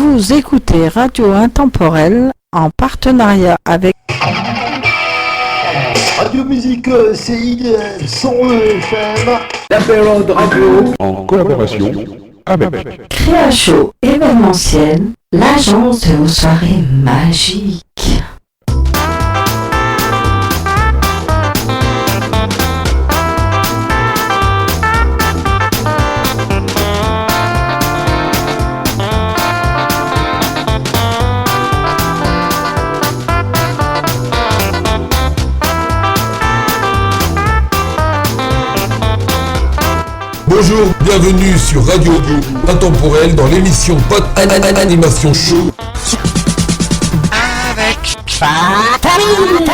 Vous écoutez Radio Intemporelle en partenariat avec Radio Musique CIDL 101 FM, l'apéro de radio en collaboration avec Créacho événementiel, l'agence de vos soirées magiques. Bonjour, bienvenue sur Radio Intemporelle dans l'émission Pot Animation Show. Avec Fatalita.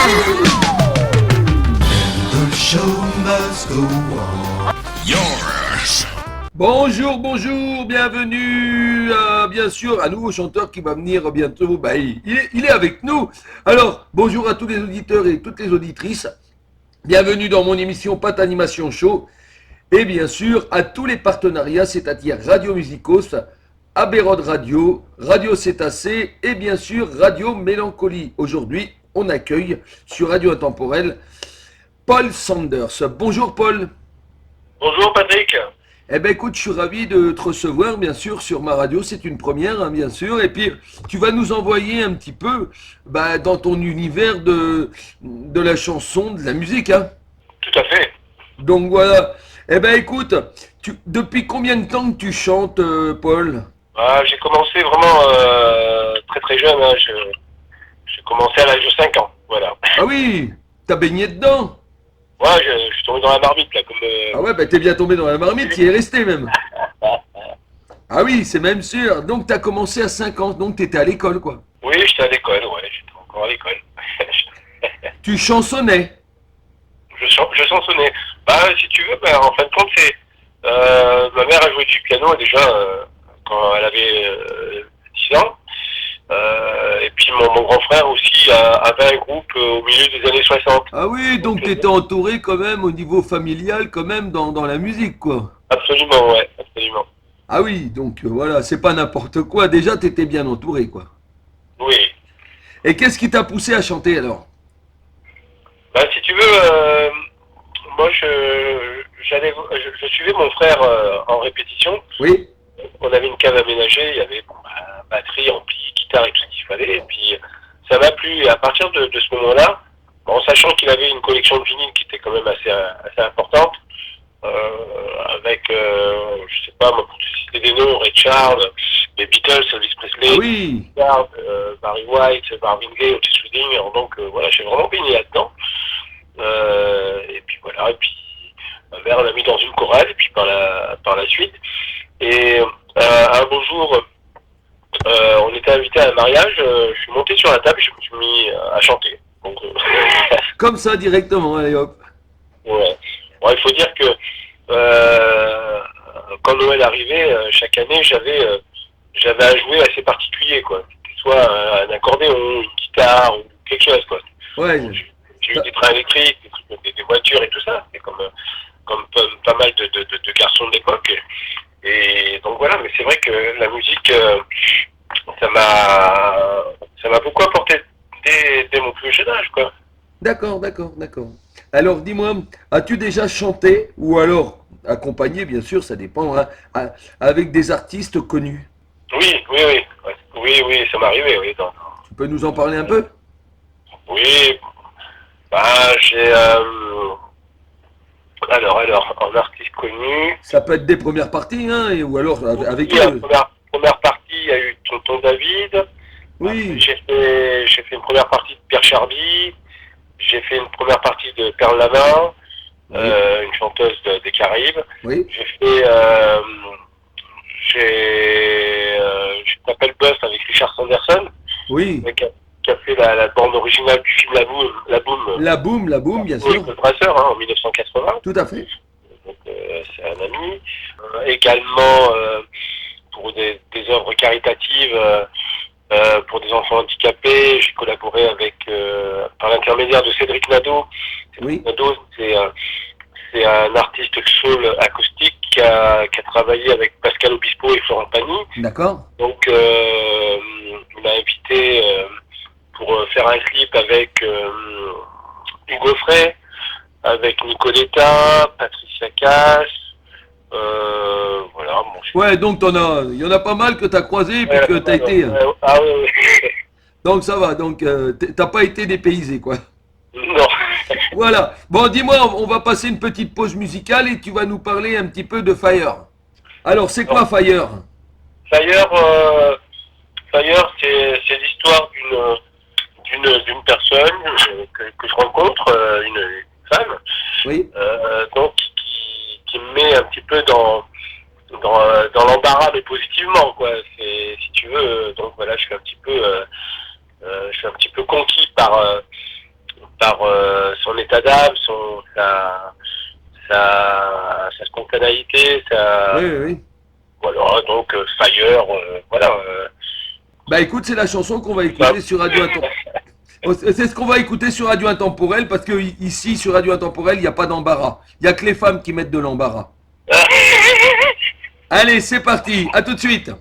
The show must go on. Yours. Bonjour, bienvenue bien sûr à nouveau chanteur qui va venir bientôt, il est avec nous. Alors, bonjour à tous les auditeurs et toutes les auditrices, bienvenue dans mon émission Pot Animation Show. Et bien sûr, à tous les partenariats, c'est-à-dire Radio Musicos, Aberod Radio, Radio Cétacé et bien sûr Radio Mélancolie. Aujourd'hui, on accueille sur Radio Intemporelle Paul Sanders. Bonjour Paul. Bonjour Patrick. Eh bien écoute, je suis ravi de te recevoir bien sûr sur ma radio, c'est une première hein, bien sûr. Et puis tu vas nous envoyer un petit peu dans ton univers de la chanson, de la musique. Hein. Tout à fait. Donc voilà. Eh ben écoute, depuis combien de temps que tu chantes, Paul ? J'ai commencé vraiment très très jeune. Hein. J'ai commencé à l'âge de 5 ans. Voilà. Ah oui, t'as baigné dedans ? Ouais, je suis tombé dans la marmite là. Ah ouais, t'es bien tombé dans la marmite, tu y es resté même. Ah oui, c'est même sûr. Donc t'as commencé à 5 ans, donc t'étais à l'école quoi. Oui, j'étais à l'école, ouais, j'étais encore à l'école. Tu chansonnais ? Je chansonnais. Si tu veux, en fin de compte, c'est ma mère a joué du piano déjà quand elle avait 10 ans. Et puis mon grand frère aussi avait un groupe au milieu des années 60. Ah oui, donc t'étais entouré quand même au niveau familial, quand même dans la musique quoi. Absolument, ouais, absolument. Ah oui, donc voilà, c'est pas n'importe quoi. Déjà, t'étais bien entouré quoi. Oui. Et qu'est-ce qui t'a poussé à chanter alors ? Si tu veux, moi je suivais mon frère en répétition. Oui. On avait une cave aménagée, il y avait batterie, ampli, guitare et tout ce qu'il fallait. Et puis ça m'a plu. Et à partir de ce moment-là, en sachant qu'il avait une collection de vinyles qui était quand même assez importante, avec, je sais pas, moi, pour te citer des noms, Ray Charles, les Beatles, Elvis Presley, Ah oui. Barry White, Marvin Gaye, Otis Redding. Donc voilà, j'ai vraiment baigné là-dedans. Et puis voilà, et puis ma mère l'a mis dans une chorale, et puis par la suite. Et un beau jour, on était invité à un mariage, je suis monté sur la table et je me suis mis à chanter. Donc, Comme ça directement, allez hop. Ouais. Bon, il faut dire que quand Noël arrivait, chaque année, j'avais un jouet assez particulier, quoi. Que ce soit un accordéon, une guitare ou quelque chose, quoi. Ouais. J'ai eu des trains électriques, des voitures et tout ça. C'est comme pas mal de garçons de l'époque. Et donc voilà, mais c'est vrai que la musique, ça m'a beaucoup apporté dès mon plus jeune âge, quoi. D'accord. Alors dis-moi, as-tu déjà chanté ou alors accompagné, bien sûr, ça dépend, hein, avec des artistes connus ? Oui, ça m'est arrivé, oui. Tu peux nous en parler un peu ? Oui, j'ai... Alors, en artiste connu... Ça peut être des premières parties, hein, ou alors avec oui, eux. La première partie, il y a eu Tonton David. Oui. J'ai fait une première partie de Pierre Charby. J'ai fait une première partie de Perle Lama, une chanteuse des Caraïbes. Oui. J'ai fait... je m'appelle Bust avec Richard Sanderson. Oui. Qui a fait la bande originale du film La Boom. La boum, bien Oui, sûr. le Brasseur, en 1980. Tout à fait. Donc, c'est un ami. Également, pour des œuvres caritatives, pour des enfants handicapés, j'ai collaboré avec, par l'intermédiaire de Cédric Nadeau. Oui. Nadeau, c'est un artiste soul acoustique. 2006 qui a travaillé avec Pascal Obispo et Florent Pagny. D'accord. Donc, il a fait une bande originale du film La Boum. Et également, pour des œuvres caritatives, pour des enfants handicapés, j'ai collaboré avec, par l'intermédiaire de Cédric Nadeau. C'est un artiste soul acoustique qui a travaillé avec Pascal Obispo et Florent Pagny. Donc groupe avec Hugo Frey, avec Nicoletta, Patricia Cass, voilà. Bon, Ouais, donc il y en a pas mal que tu as croisé et puis que tu as été. Ah oui, oui. Donc ça va, donc t'as pas été dépaysé, quoi. Non. Voilà. Bon, dis-moi, on va passer une petite pause musicale et tu vas nous parler un petit peu de Fire. Alors, c'est quoi Fire? Fire, c'est l'histoire d'une personne que je rencontre, une femme, Oui. donc qui me met un petit peu dans l'embarras, mais positivement, quoi. C'est, si tu veux, donc voilà, je suis un petit peu conquis par son état d'âme, sa spontanéité, Oui. voilà, donc Fire, voilà. Bah écoute, c'est la chanson qu'on va écouter sur Radio Intemporel. C'est ce qu'on va écouter sur Radio Intemporel parce que ici, sur Radio Intemporel, il n'y a pas d'embarras. Il n'y a que les femmes qui mettent de l'embarras. Allez, c'est parti. À tout de suite.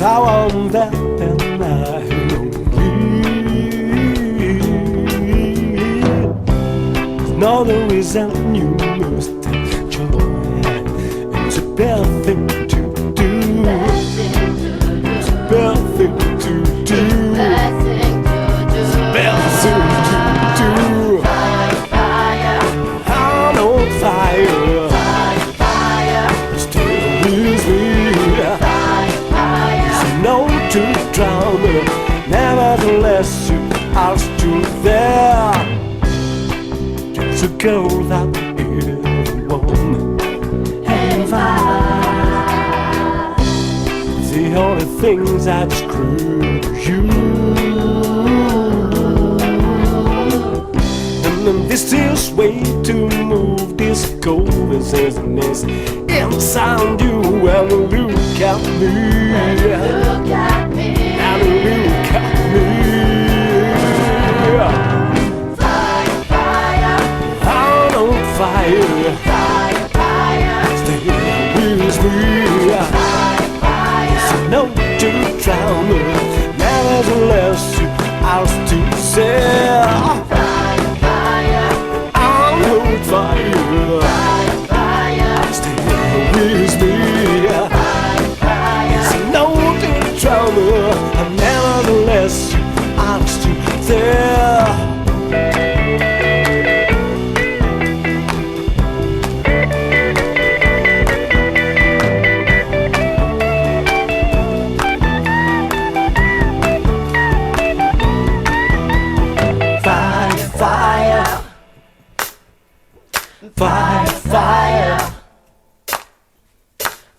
I want that and I know the reason you must enjoy. It's a bad thing to do. It's a bad thing to do. It's a bad thing to do. I'm on fire. Stay with me. No to drown, nevertheless you are still there. Just a girl that everyone and the only things that screw you. And then this is way to move this coldness inside you and look at me. Look at me. And look at me. Fire, fire. I'm on fire. Fire, fire. Stay with me. Fire, fire. So no to drown. Nevertheless, I'll still say Fire, fire. I'm on fire. Fire, fire. Stay with me. Fire, fire. So no to drown. Nevertheless, I'm still there. Fire, fire, fire,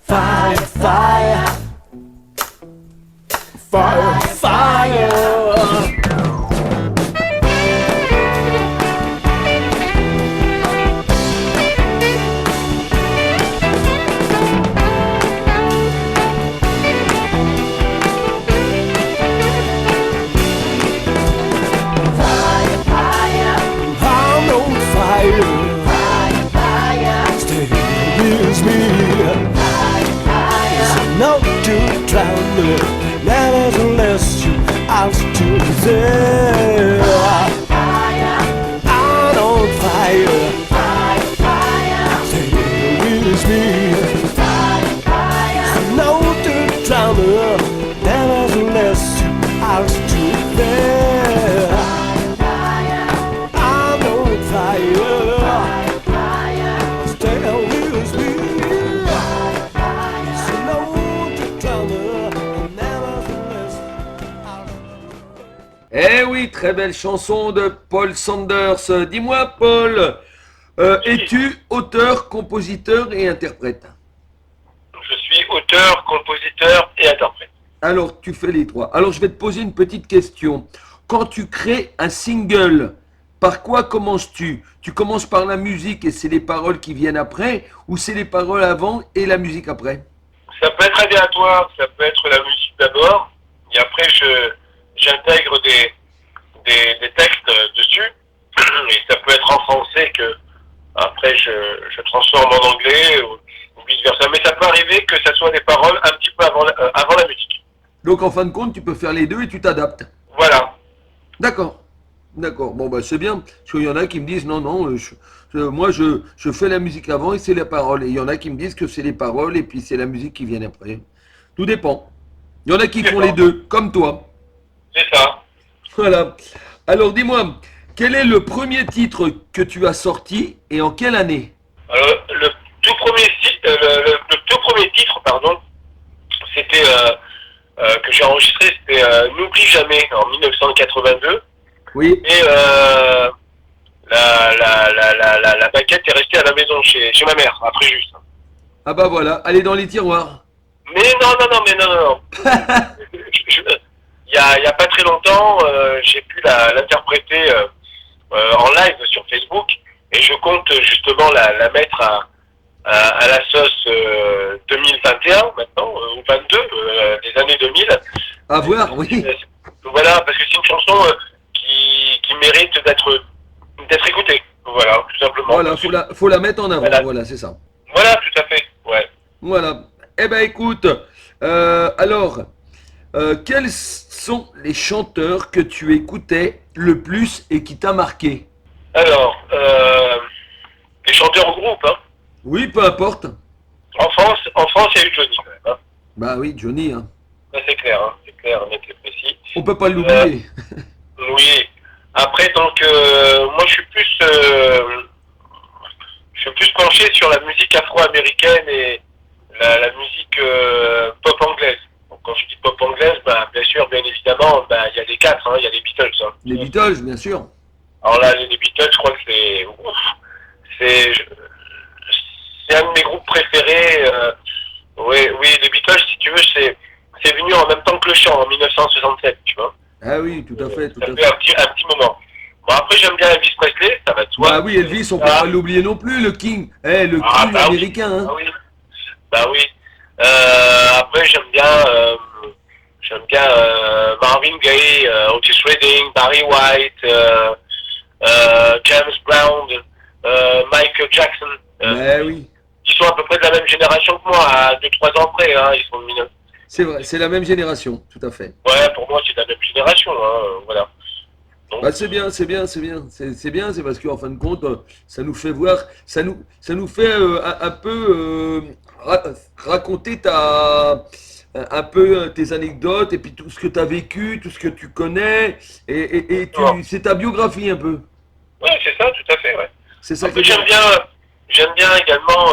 fire, fire, fire, fire. I'm on fire. Fire, fire. Stay with me. Fire, fire. So no to drown. Nevertheless, you are still there. Fire, I'm on fire. fire, fire. Stay with me. Fire, fire. No to drown. Nevertheless, you are still there. I'm on fire. Fire, Stay with me. So no to drown. Nevertheless, Eh oui, très belle chanson de Paul Sanders. Dis-moi, Paul, es-tu auteur, compositeur et interprète? compositeur et interprète. Alors, tu fais les trois. Alors, je vais te poser une petite question. Quand tu crées un single, par quoi commences-tu? Tu commences par la musique et c'est les paroles qui viennent après, ou c'est les paroles avant et la musique après? Ça peut être aléatoire, ça peut être la musique d'abord, et après j'intègre des textes dessus, et ça peut être en français que après je transforme en anglais ou vice versa. Mais ça peut arriver que ça soit des paroles un petit peu avant la musique. Donc, en fin de compte, tu peux faire les deux et tu t'adaptes. Voilà. D'accord. D'accord. Bon, bah, c'est bien. Parce qu'il y en a qui me disent, non, non, moi, je fais la musique avant et c'est les paroles. Et il y en a qui me disent que c'est les paroles et puis c'est la musique qui vient après. Tout dépend. Il y en a qui font les deux, comme toi. C'est ça. Voilà. Alors, dis-moi, quel est le premier titre que tu as sorti et en quelle année? Le tout premier titre, pardon, c'était que j'ai enregistré, c'était N'oublie jamais en 1982. Oui. Et la maquette est restée à la maison chez ma mère, après juste. Ah bah voilà, elle est dans les tiroirs. Mais non. Il y a pas très longtemps, j'ai pu l'interpréter en live sur Facebook et je compte justement la mettre à la sauce 2021 maintenant, ou 22, des années 2000. À voir, oui. Voilà, parce que c'est une chanson qui mérite d'être écoutée. Voilà, tout simplement. Voilà, faut la mettre en avant, voilà, c'est ça. Voilà, tout à fait, ouais. Voilà. Eh ben écoute, alors, quels sont les chanteurs que tu écoutais le plus et qui t'a marqué? Alors, les chanteurs en groupe, hein. Oui, peu importe. En France, il y a eu Johnny quand même, hein. Bah oui, Johnny, hein. Ça, c'est clair, net et précis. On peut pas l'oublier. Oui. Après, donc, moi, je suis plus penché sur la musique afro-américaine et la musique pop anglaise. Donc, quand je dis pop anglaise, bah, bien évidemment, bah, il y a les quatre, hein, il y a les Beatles. Hein. Les Beatles, bien sûr. Alors là, les Beatles, je crois que c'est... C'est un de mes groupes préférés. Oui, les Beatles, si tu veux, c'est venu en même temps que le chant, en 1967, tu vois. Ah oui, tout à fait, tout Ça à fait fait. un petit moment. Bon, après, j'aime bien Elvis Presley, ça va de soi. Bah oui, Elvis, on peut pas l'oublier non plus, le King. Le King bah américain, hein. Oui. Bah oui. Après, j'aime bien Marvin Gaye, Otis Redding, Barry White, James Brown, Michael Jackson. Bah oui. Ils sont à peu près de la même génération que moi, à 2-3 ans près, hein, ils sont de 19. C'est vrai, c'est la même génération, tout à fait. Ouais, pour moi, c'est de la même génération, hein, voilà. Donc, Bah c'est bien, c'est bien. C'est bien, c'est parce qu'en fin de compte, ça nous fait voir, ça nous fait un peu raconter un peu tes anecdotes et puis tout ce que tu as vécu, tout ce que tu connais et c'est ta biographie un peu. ouais, c'est ça, tout à fait, ouais. C'est ça Après, que j'aime bien également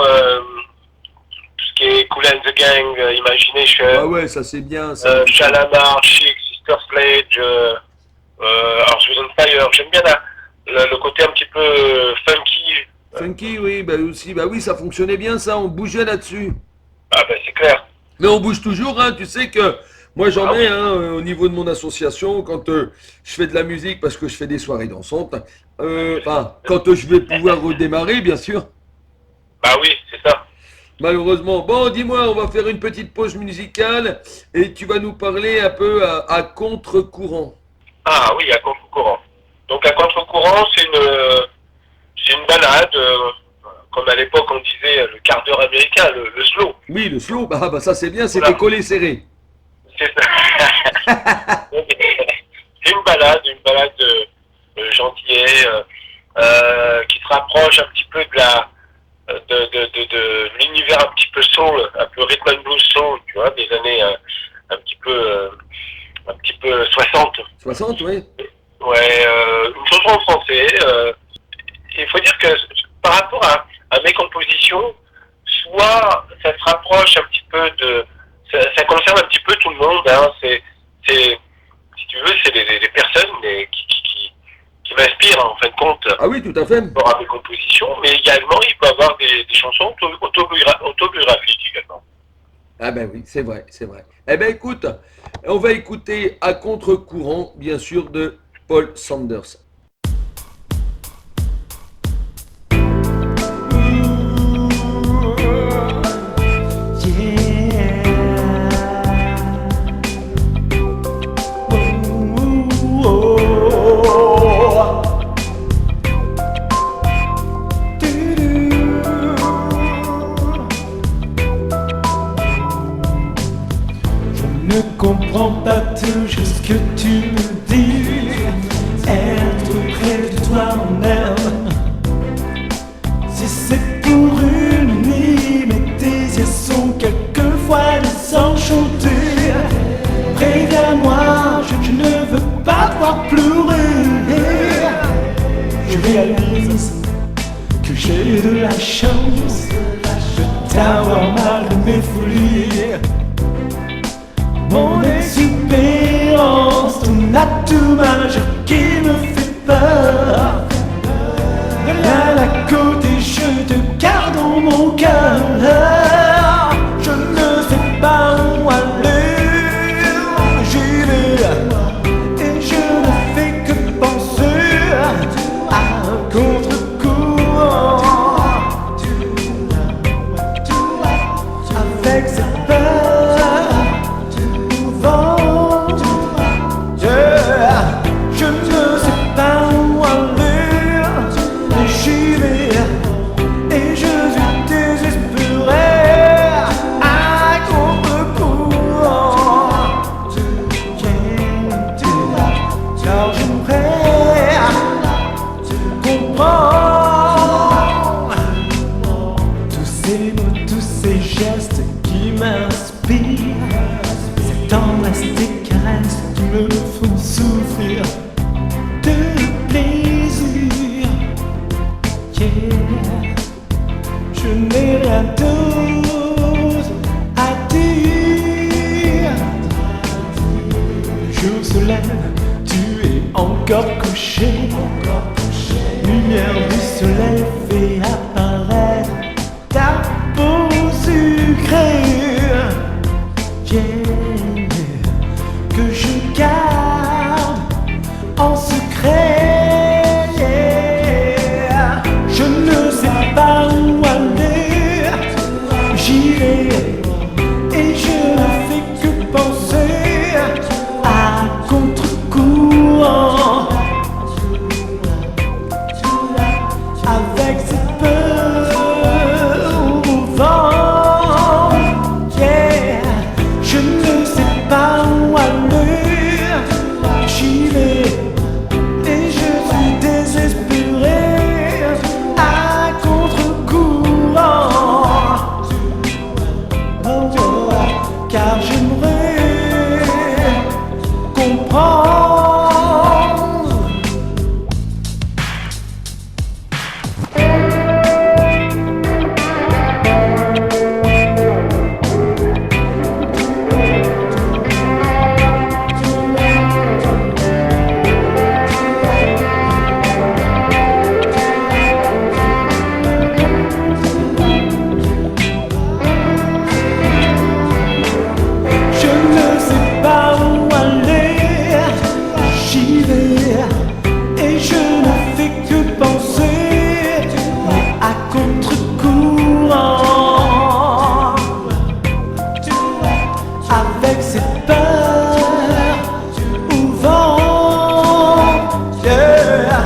tout ce qui est Kool and the Gang, Imagination, Ah ouais, ça c'est bien. Ça. Shalamar, Chic, Sister Sledge, Earth, Wind and Fire. J'aime bien le côté un petit peu funky. Funky, oui, bah aussi, bah oui, ça fonctionnait bien ça, on bougeait là-dessus. Ah ben c'est clair. Mais on bouge toujours, hein, tu sais que moi j'en Ah ai oui. hein, au niveau de mon association, quand je fais de la musique, parce que je fais des soirées dansantes, quand je vais pouvoir redémarrer, bien sûr. Bah oui, c'est ça. Malheureusement. Bon, dis-moi, on va faire une petite pause musicale et tu vas nous parler un peu à contre-courant. Ah oui, à contre-courant. Donc à contre-courant, c'est une balade, comme à l'époque on disait le quart d'heure américain, le slow. Oui, le slow, bah ça c'est bien, c'est Voilà. des collés serrés. C'est ça. C'est une balade gentillet, qui se rapproche un petit peu de l'univers un petit peu soul, un peu rhythm and blues soul, tu vois, des années un petit peu 60. 60, oui. Ouais, une chanson en français. Il faut dire que par rapport à mes compositions, soit ça se rapproche un petit peu ça concerne un petit peu tout le monde. Hein, si tu veux, c'est des personnes qui m'inspirent en fin de compte Ah oui, tout à fait. par rapport à mes compositions, mais également il peut y avoir des chansons autobiographiques également. Ah ben oui, c'est vrai, c'est vrai. Eh ben écoute, on va écouter à contre-courant, bien sûr, de Paul Sanders. Je ne comprends pas toujours ce que tu me dis. Être près de toi en aime. Si c'est pour une nuit, mes désirs sont quelquefois désenchantés. Préviens-moi, je ne veux pas te voir pleurer. Je réalise que j'ai de la chance de t'avoir malgré mes folies. Mon exubérance, ton atout majeur qui me fait peur. Là, à côté, je te garde dans mon cœur. Je ne sais pas où aller. J'y vais et je ne fais que penser à contre-courant. Avec cette peur. Je ne sais pas où aller, mais j'y vais et je suis désespéré à contre-courant. Car j'aimerais comprendre tous ces mots, tous ces gestes qui m'inspirent. Cette tendresse, tes caresses qui me font souffrir de plaisir. Yeah. Je n'ai rien d'autre à dire. Le jour se lève, tu es encore couché. Lumière du soleil fait apparaître ta peau sucrée. Yeah. Que je garde en secret. Yeah. Je ne sais pas où aller. J'irai et je ne fais que penser à contre-courant. Avec cette peur au vent. Yeah. Je ne sais pas où aller, j'y vais et je suis désespéré à contre-courant. Oh, oh, car j'aimerais comprendre. Je ne sais pas où aller, j'y vais et je ne fais que penser à contre-courant. Avec cette peur au vent. Yeah.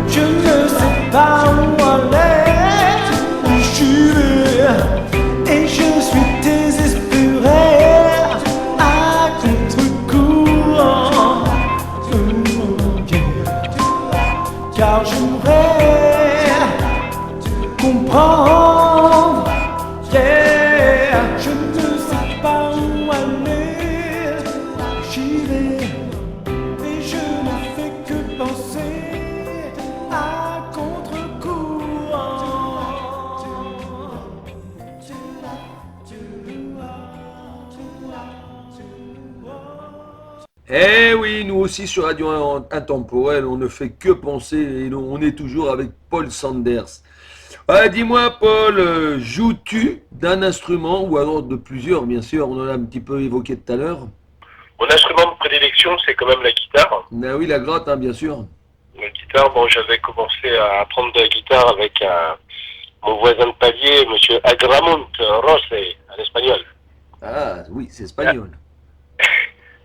Je ne sais pas où aller, j'y vais et je suis désespéré à contre-courant. Yeah. Car j'aimerais comprendre. Yeah. Je ne sais pas où aller, j'y vais et je ne fais que penser à contre-courant. Eh oui, nous aussi sur Radio Intemporel, on ne fait que penser et on est toujours avec Paul Sanders. Ah, dis-moi, Paul, joues-tu d'un instrument ou alors de plusieurs, bien sûr, on en a un petit peu évoqué tout à l'heure. Mon instrument de prédilection, c'est quand même la guitare. Ah oui, la grotte, hein, bien sûr. La guitare, bon, j'avais commencé à apprendre de la guitare avec mon voisin de palier, monsieur Agramunt Rose, en espagnol. Ah oui, c'est espagnol.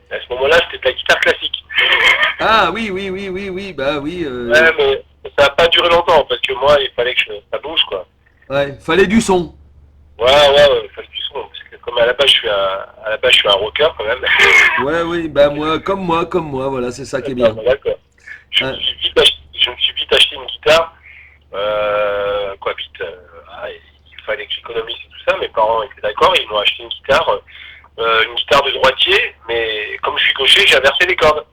À ce moment-là, c'était de la guitare classique. Ah oui, bah oui. Ouais, mais ça n'a pas duré longtemps, parce que moi, il fallait que ça bouge, quoi. Ouais, fallait du son. Ouais, il fallait du son, parce que comme à la base, je suis un rocker, quand même. Ouais, oui, bah moi, comme moi, voilà, c'est ça qui est bien. D'accord. Je Ouais. me suis vite acheté une guitare. Quoi, vite. Il fallait que j'économise et tout ça. Mes parents étaient d'accord. Ils m'ont acheté une guitare de droitier. Mais comme je suis gaucher, j'ai inversé les cordes.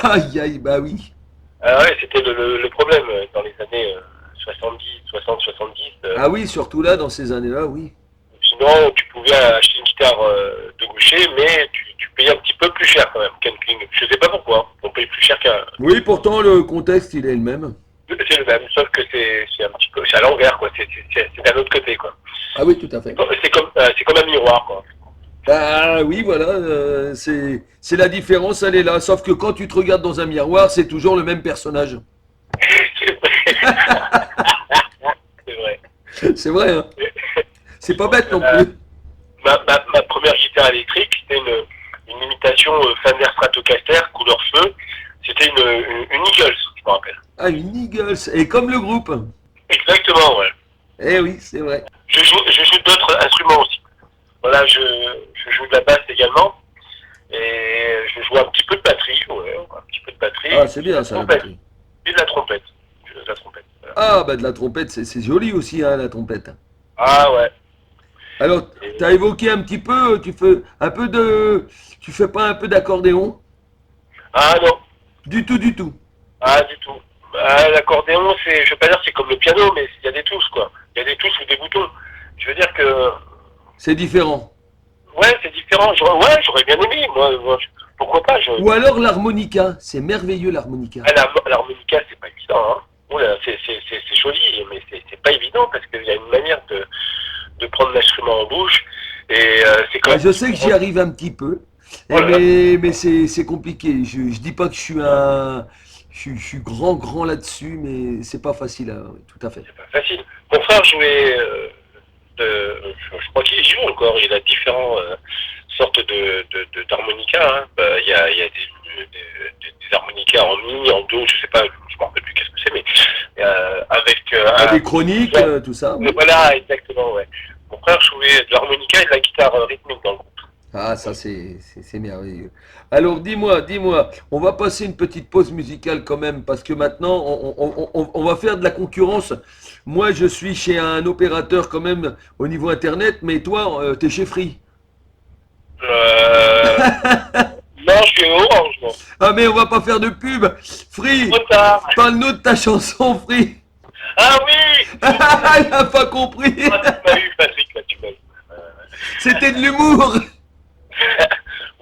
Aïe, bah oui. Ah ouais, c'était le problème dans les années 70. Ah oui, surtout là, dans ces années-là, oui. Sinon, tu pouvais acheter une guitare de gaucher, mais tu payais un petit peu plus cher quand même. Je sais pas pourquoi. On paye plus cher qu'un. Oui, pourtant, le contexte, il est le même. C'est le même, sauf que c'est un petit peu, c'est à l'envers, quoi. C'est d'un autre côté, quoi. Ah oui, tout à fait. C'est comme un miroir, quoi. Ah oui, voilà, c'est la différence, elle est là. Sauf que quand tu te regardes dans un miroir, c'est toujours le même personnage. C'est vrai. C'est vrai. C'est vrai, hein. C'est pas bête non plus. Ma première guitare électrique, c'était une imitation Fender Stratocaster, couleur feu. C'était une Eagles, je me rappelle. Ah, une Eagles. Et comme le groupe. Exactement, ouais. Eh oui, c'est vrai. Je joue d'autres instruments aussi. Voilà, je joue de la basse également. Et je joue un petit peu de batterie, ouais, un petit peu de batterie. Ah, c'est bien ça, la Trompette. batterie. Et de la trompette. Je joue de la trompette. Voilà. Ah, bah de la trompette, c'est joli aussi, hein, la trompette. Ah ouais. Alors, t'as évoqué un petit peu, tu fais pas un peu d'accordéon? Ah non. Du tout. Ah, du tout. L'accordéon, je veux pas dire que c'est comme le piano, mais il y a des touches, quoi. Il y a des touches ou des boutons. Je veux dire que, C'est différent. ouais, c'est différent. J'aurais bien aimé, pourquoi pas. Ou alors l'harmonica, c'est merveilleux l'harmonica. L'harmonica, c'est pas évident, hein. Oula, c'est joli, mais c'est pas évident parce qu'il y a une manière de prendre l'instrument en bouche. Et c'est quand Ah, même. je sais que j'y arrive un petit peu, Voilà. mais c'est compliqué. Je dis pas que je suis grand là-dessus, mais c'est pas facile, oui, tout à fait. C'est pas facile. Mon frère jouait, je crois qu'il joue encore. Il a différentes sortes d'harmonica. Hein. Il y a des harmonicas en mi, en do, je sais pas, je me rappelle plus qu'est-ce que c'est, mais avec Des chroniques, tout ça. Mais voilà, exactement, ouais. Mon frère jouait de l'harmonica et de la guitare rythmique dans le groupe. Ah, ça c'est merveilleux. Alors dis-moi, on va passer une petite pause musicale quand même, parce que maintenant on va faire de la concurrence. Moi je suis chez un opérateur quand même au niveau internet, mais toi t'es chez Free. Non, je suis orange, moi. Ah mais on va pas faire de pub. Free, Trop tard. parle-nous de ta chanson Free. Ah oui. Il a pas compris. Ah, tu m'as eu, Patrick, là, tu m'as eu. C'était de l'humour.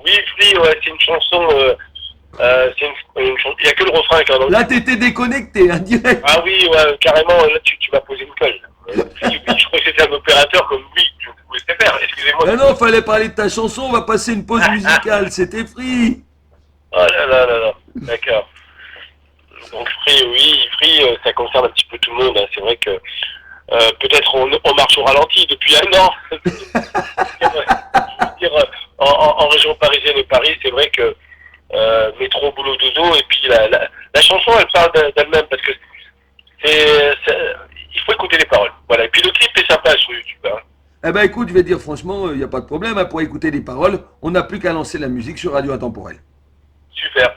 Oui, Free, ouais, c'est une chanson. Une chanson. Il n'y a que le refrain avec un autre. Là t'étais déconnecté, hein, direct. Ah oui, ouais, carrément, là, tu m'as posé une colle. Free, oui, je crois que c'était un opérateur comme lui, tu pouvais laisser faire. Excusez-moi. Ah non, fallait parler de ta chanson, on va passer une pause musicale, c'était Free. Oh là. D'accord. Donc Free, oui, Free, ça concerne un petit peu tout le monde. Hein. C'est vrai que peut-être on marche au ralenti depuis un an. Je veux dire, en région parisienne et Paris, c'est vrai que métro, boulot, dodo, et puis la chanson, elle parle d'elle-même parce que il faut écouter les paroles. Voilà. Et puis le clip est sympa sur YouTube. Hein. Eh ben écoute, je vais te dire franchement, il n'y a pas de problème, hein, pour écouter les paroles, on n'a plus qu'à lancer la musique sur Radio Intemporelle. Super.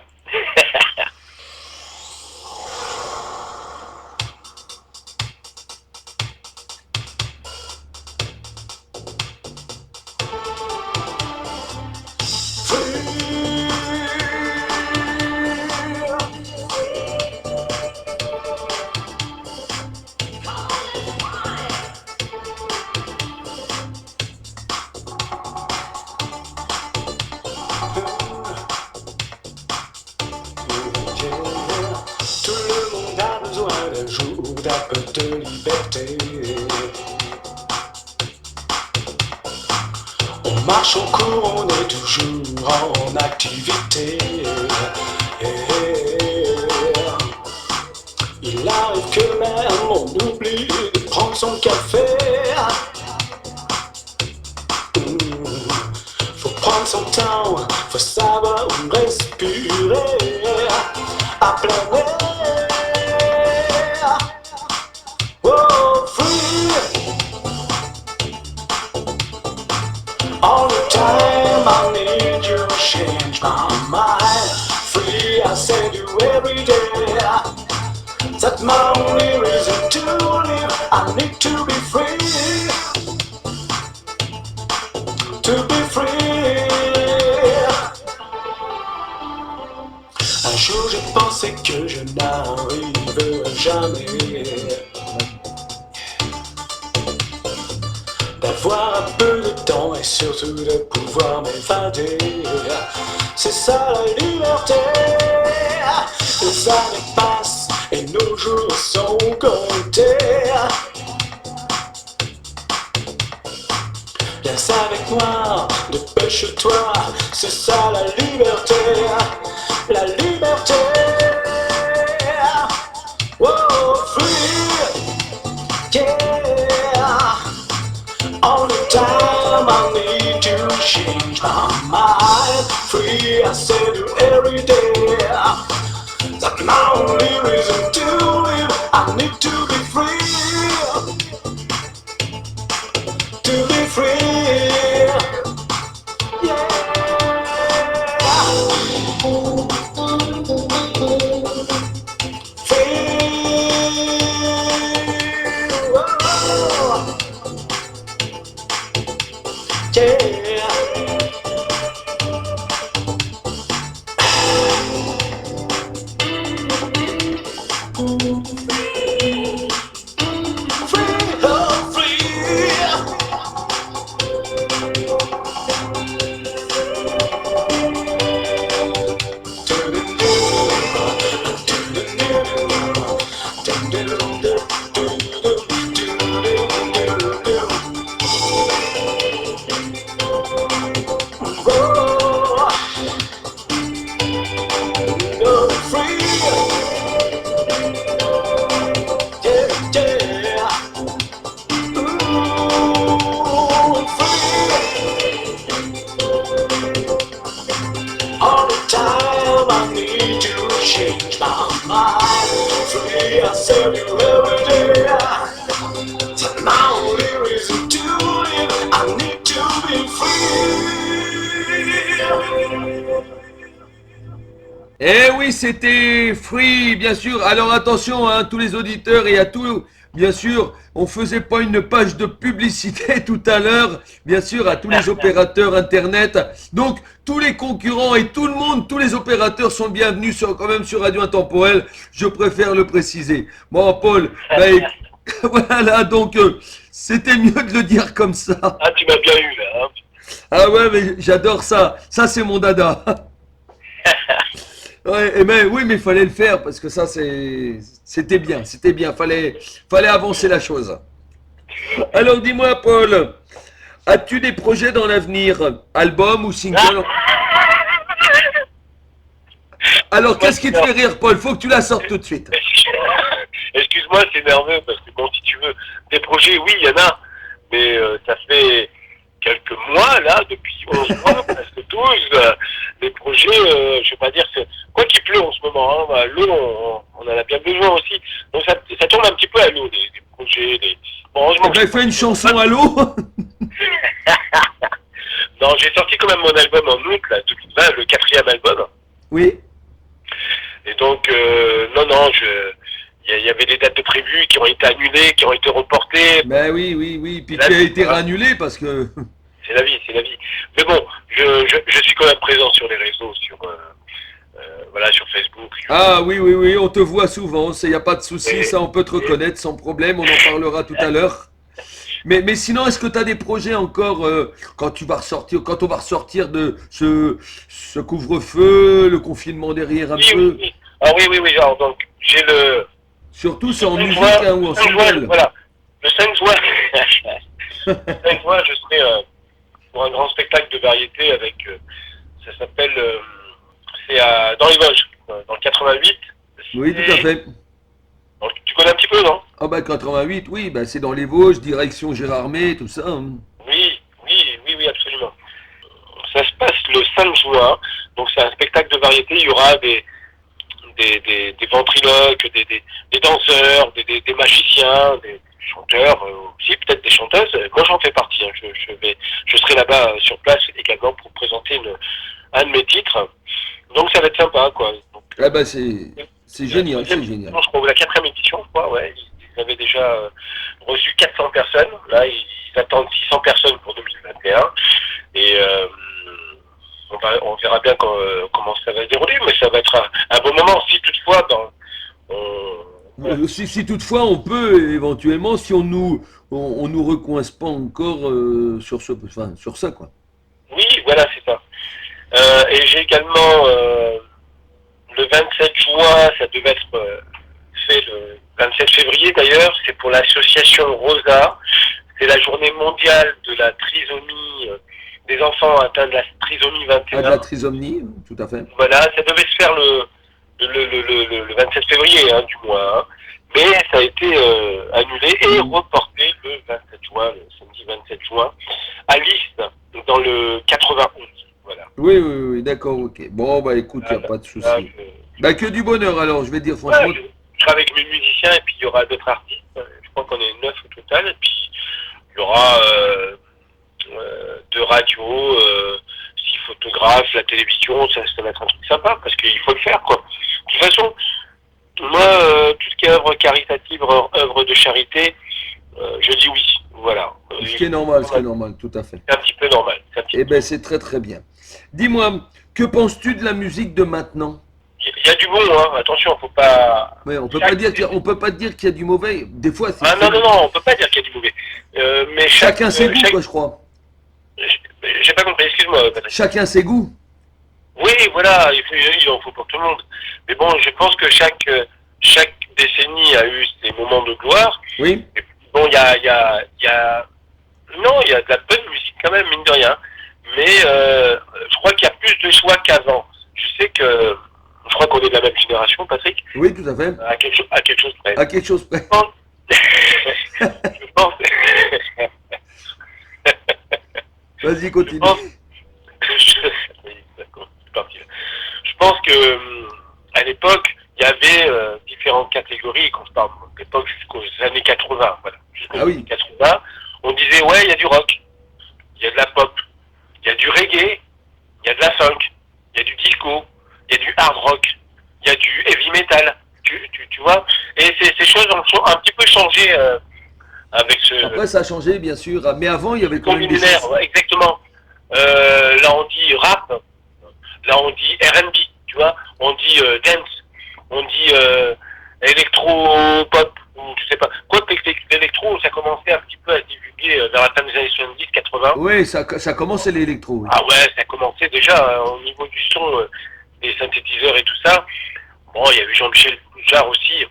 marche en cours, on est toujours en activité. Il arrive que même on oublie de prendre son café. Faut prendre son temps, faut savoir où respirer à plein air. Oh, free. All the time I need you to change my mind. Free, I say to every day. That's my only reason to live. I need to be free. To be free. Un jour j'ai pensé que je n'arriverais jamais d'avoir un peu de temps et surtout de pouvoir m'évader. C'est ça la liberté. Les années passent et nos jours sont comptés. Viens avec moi, dépêche-toi, c'est ça la liberté. La liberté. Oh, free. Yeah. All the time I need to change my mind. Free, I say to every day. That's my only reason to live. I need to be free. To be free. Yeah. Eh oui, c'était Free, bien sûr. Alors attention, hein, tous les auditeurs et à tous, bien sûr, on faisait pas une page de publicité tout à l'heure, bien sûr, à tous les opérateurs Internet. Donc, tous les concurrents et tout le monde, tous les opérateurs sont bienvenus quand même sur Radio Intemporel. Je préfère le préciser. Bon, Paul, voilà, donc, c'était mieux de le dire comme ça. Ah, tu m'as bien eu là. Hein. Ah ouais, mais j'adore ça. Ça, c'est mon dada. Ouais, oui, mais il fallait le faire parce que ça, c'était bien, fallait avancer la chose. Alors, dis-moi, Paul, as-tu des projets dans l'avenir, album ou single? Alors, qu'est-ce qui te fait rire, Paul? Faut que tu la sortes tout de suite. Excuse-moi, c'est nerveux parce que bon, si tu veux, des projets, oui, il y en a, mais ça fait quelques mois, là, depuis 11 mois, presque 12, les projets, je vais pas dire, quoi qu'il pleut en ce moment, hein, l'eau, on en a bien besoin aussi, donc ça tombe un petit peu à l'eau, des projets, Bon, heureusement tu as fait une chanson à l'eau. Non, j'ai sorti quand même mon album en août, là, 2020, le 4e album. Oui. Et donc, non, il y avait des dates de prévues qui ont été annulées, qui ont été reportées. Ben oui, puis qui a été annulé parce que... C'est la vie. Mais bon, je suis quand même présent sur les réseaux, sur Facebook. Ah oui, on te voit souvent, il n'y a pas de souci, ça on peut te reconnaître sans problème, on en parlera tout à l'heure. Mais sinon, est-ce que tu as des projets encore quand on va ressortir de ce couvre-feu, le confinement derrière un peu? Oui. Ah oui, genre, donc, j'ai le... Surtout c'est en musique ou en single. Voilà, le 5 juin, je serai pour un grand spectacle de variété avec, ça s'appelle, dans les Vosges, dans le 88. Oui, tout à fait. Donc, tu connais un petit peu, non? Ah bah 88, oui, bah c'est dans les Vosges, direction Gérardmer, tout ça. Hein. Oui, absolument. Ça se passe le 5 juin, donc c'est un spectacle de variété. Il y aura des ventriloques, des danseurs, des magiciens, des chanteurs, aussi peut-être des chanteuses. Moi j'en fais partie, hein. Je serai là-bas sur place également pour présenter un de mes titres. Donc ça va être sympa, quoi. Donc, Ah bah c'est génial, c'est génial. Je crois que la 4e édition, je crois, ouais. Ils avaient déjà reçu 400 personnes. Là, ils attendent 600 personnes pour 2021. Et on verra bien comment ça va se dérouler, mais ça va être un bon moment. Si toutefois, Si toutefois on peut éventuellement, si on nous recoince pas encore sur ça quoi. Oui, voilà, c'est ça. Et j'ai également le 27 juin, ça devait être fait le 27 février d'ailleurs, c'est pour l'association Rosa. C'est la journée mondiale de la trisomie des enfants atteints de la trisomie 21. Ah, de la trisomie, tout à fait. Voilà, ça devait se faire le 27 février du mois, hein. Mais ça a été annulé et reporté le 27 juin, le samedi 27 juin, à Liste, dans le 91. Voilà. Oui, d'accord, ok. Bon, bah écoute, il n'y a pas de souci. Bah que du bonheur alors, je vais dire franchement. Ouais, je serai avec mes musiciens et puis il y aura d'autres artistes. Je crois qu'on est 9 au total. Et puis il y aura de radio, 6 photographes, la télévision, ça va être un truc sympa parce qu'il faut le faire, quoi. De toute façon, moi, tout ce qui est œuvre caritative, œuvre de charité, je dis oui. Voilà. Ce qui est normal, tout à fait. C'est un petit peu normal. Eh ben c'est très très bien. Dis-moi, que penses-tu de la musique de maintenant? Il y a du bon, hein. Attention, faut pas. Ouais, on peut pas dire qu'il y a du mauvais. Des fois, c'est. Ah non, on peut pas dire qu'il y a du mauvais. Mais chacun ses goûts, quoi, je crois. J'ai pas compris, excuse-moi, Patrick. Chacun ses goûts. Oui, voilà, il en faut pour tout le monde. Mais bon, je pense que chaque décennie a eu ses moments de gloire. Oui. Et bon, il y a de la bonne musique quand même, mine de rien. Mais je crois qu'il y a plus de choix qu'avant. Je crois qu'on est de la même génération, Patrick. Oui, tout à fait. À quelque chose près. À quelque chose près. Je pense. Vas-y, continue. Je pense que à l'époque, il y avait différentes catégories. Quand je parle de l'époque jusqu'aux années 80, voilà. Jusqu'aux années 80, on disait ouais, il y a du rock, il y a de la pop, il y a du reggae, il y a de la funk, il y a du disco, il y a du hard rock, il y a du heavy metal. Tu vois. Et ces choses ont un petit peu changé avec ce. Après, ça a changé, bien sûr. Mais avant, il y avait quand même des choses. Exactement. Là, on dit rap. Là, on dit R&B, tu vois. On dit dance. On dit électro-pop, ou je sais pas. Quoi que l'électro, ça commençait un petit peu à se divulguer vers la fin des années 70-80. Oui, ça commençait l'électro. Oui. Ah ouais, ça commençait déjà au niveau du son, des synthétiseurs et tout ça. Bon, il y avait Jean-Michel Jarre aussi.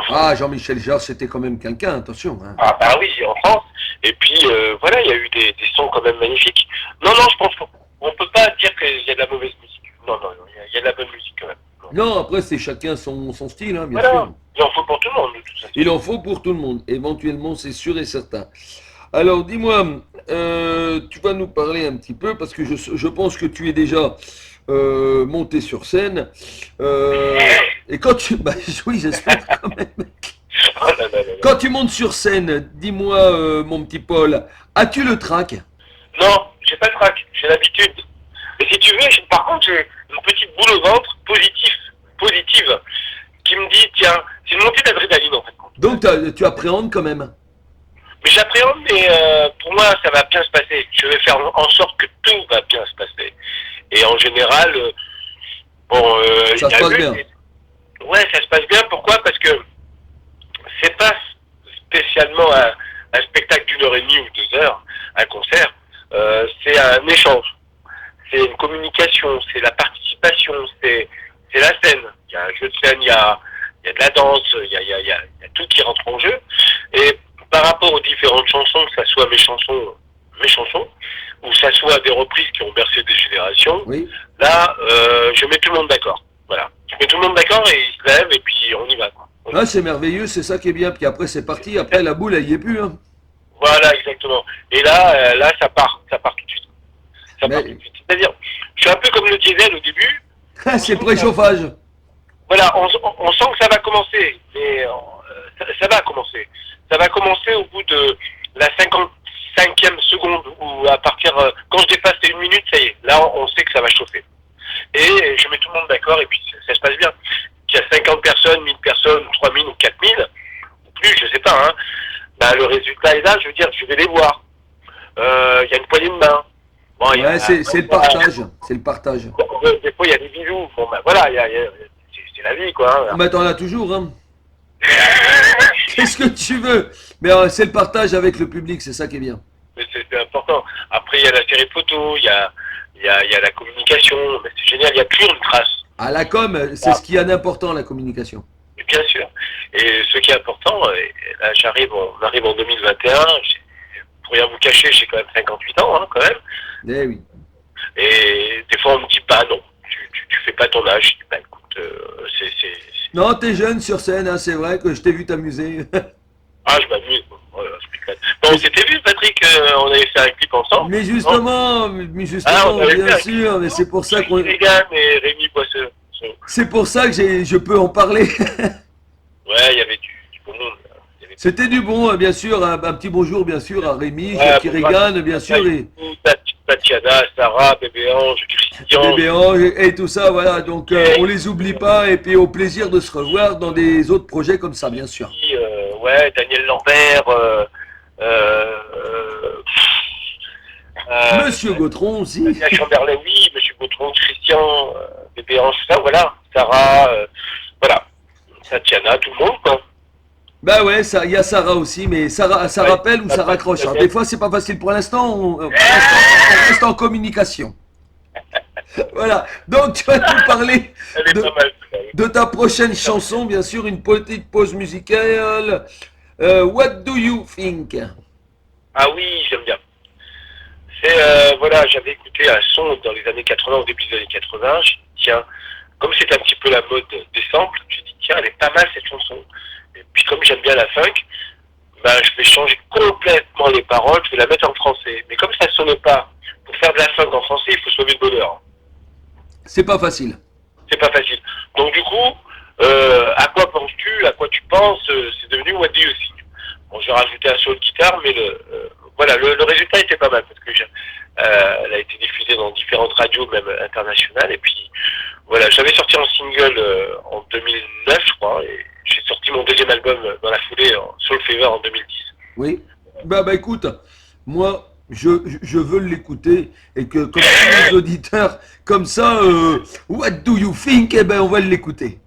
Ah, Jean-Michel Jarre, c'était quand même quelqu'un, attention. Hein. Ah bah oui, en France. Et puis, voilà, il y a eu des sons quand même magnifiques. Non, je pense qu'on peut pas dire qu'il y a de la mauvaise musique. Non, il y a de la bonne musique quand même. Non, après, c'est chacun son style, hein, bien voilà. sûr. Il en faut pour tout le monde, de toute façon. Il en faut pour tout le monde, éventuellement, c'est sûr et certain. Alors, dis-moi, tu vas nous parler un petit peu, parce que je pense que tu es déjà monté sur scène. Et quand tu... Bah, oui, j'espère quand même. Oh là. Quand tu montes sur scène, dis-moi, mon petit Paul, as-tu le trac? Non, j'ai pas le trac, j'ai l'habitude. Mais si tu veux, par contre, j'ai une petite boule au ventre positive, qui me dit, tiens, c'est une montée d'adrénaline en fait. Donc tu appréhendes quand même? Mais j'appréhende, mais pour moi, ça va bien se passer. Je vais faire en sorte que tout va bien se passer. Et en général, ça se passe bien. Ouais, ça se passe bien. Pourquoi? Parce que c'est pas spécialement un spectacle d'1h30 ou 2 heures, un concert. C'est un échange. C'est une communication, c'est la participation, c'est la scène. Il y a un jeu de scène, il y a de la danse, il y a tout qui rentre en jeu. Et par rapport aux différentes chansons, que ce soit mes chansons, ou ça soit des reprises qui ont bercé des générations, Oui. là, je mets tout le monde d'accord. Voilà. Je mets tout le monde d'accord et ils se lèvent et puis on y va, quoi. Ah, c'est merveilleux, c'est ça qui est bien. Puis après, c'est parti. Après, la boule, elle y est plus. Hein. Voilà, exactement. Et là, ça part tout de suite. Ça part tout de suite. C'est-à-dire, je suis un peu comme le diesel au début. C'est préchauffage. Voilà, on sent que ça va commencer, mais ça va commencer. Ça va commencer au bout de la 55e seconde, ou à partir, quand je dépasse les 1 minute, ça y est, là on sait que ça va chauffer. Et je mets tout le monde d'accord, et puis ça se passe bien. Qu'il y a 50 personnes, 1000 personnes, 3000 ou 4000, ou plus, je sais pas, hein. Bah, le résultat est là, je veux dire, je vais les voir. Il y a une poignée de main. Bon, Ouais, c'est le partage. C'est le partage. Des fois, il y a des bisous. Bon, bah, voilà, c'est la vie, quoi. Hein. Mais t'en as toujours, hein. Qu'est-ce que tu veux? Mais c'est le partage avec le public, c'est ça qui est bien. Mais c'est important. Après, il y a la série photo, il y a la communication. Mais c'est génial, il y a toujours une trace. À la com, c'est ce qu'il y a d'important, la communication. Et bien sûr. Et ce qui est important, et là, on arrive en 2021. Pour rien vous cacher, j'ai quand même 58 ans, hein, quand même. Eh oui. Et des fois, on me dit, bah non, tu fais pas ton âge. Je dis, bah écoute, Non, t'es jeune sur scène, hein, c'est vrai que je t'ai vu t'amuser. Ah, je m'amuse. Voilà, je m'éclate. Bon, on s'était vu, Patrick, on avait fait un clip ensemble. Mais justement, on avait bien fait sûr, mais c'est pour ça qu'on. Regan et Rémi Boisseux. C'est pour ça que je peux en parler. Ouais, il y avait du bon monde. C'était du bon, bien sûr, un petit bonjour, bien sûr, à Rémi, Ouais, Jackie Regan, bien sûr, et Tatiana, Sarah, Bébé Ange, Christian. Bébé Ange, et tout ça, voilà, donc on les oublie pas, et puis au plaisir de se revoir dans des autres projets comme ça, bien sûr. Ouais, Daniel Lambert, Monsieur Gautron aussi. Daniel Chamberlain, oui, Monsieur Gautron, Christian, Bébé Ange, tout ça, voilà, Sarah, voilà, Tatiana, tout le monde, quoi. Bah ouais, il y a Sarah aussi, mais ça rappelle ou ça raccroche. Hein. Des fois, c'est pas facile. Pour l'instant, on reste en communication. Voilà. Donc, tu vas nous parler de ta prochaine chanson, bien sûr, une petite pause musicale. What do you think? Ah oui, j'aime bien. C'est, voilà, j'avais écouté un son dans les années 80, au début des années 80. J'ai dit, tiens, comme c'est un petit peu la mode des samples, j'ai dit, tiens, elle est pas mal cette chanson. Et puis comme j'aime bien la funk, ben, je vais changer complètement les paroles, je vais la mettre en français. Mais comme ça ne sonne pas, pour faire de la funk en français, il faut sauver le bonheur. C'est pas facile. C'est pas facile. Donc du coup, à quoi penses-tu, à quoi tu penses, c'est devenu What Do You Think. Bon, j'ai rajouté un solo de guitare, mais voilà, le résultat était pas mal, parce que elle a été diffusée dans différentes radios, même internationales, et puis voilà, j'avais sorti un single en 2009, je crois, et j'ai sorti mon deuxième album dans la foulée, Soul Fever, en 2010. Oui. Bah écoute, moi, je veux l'écouter, et que comme tous les auditeurs, comme ça, What do you think? Eh ben, on va l'écouter.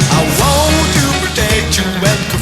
I want to protect you and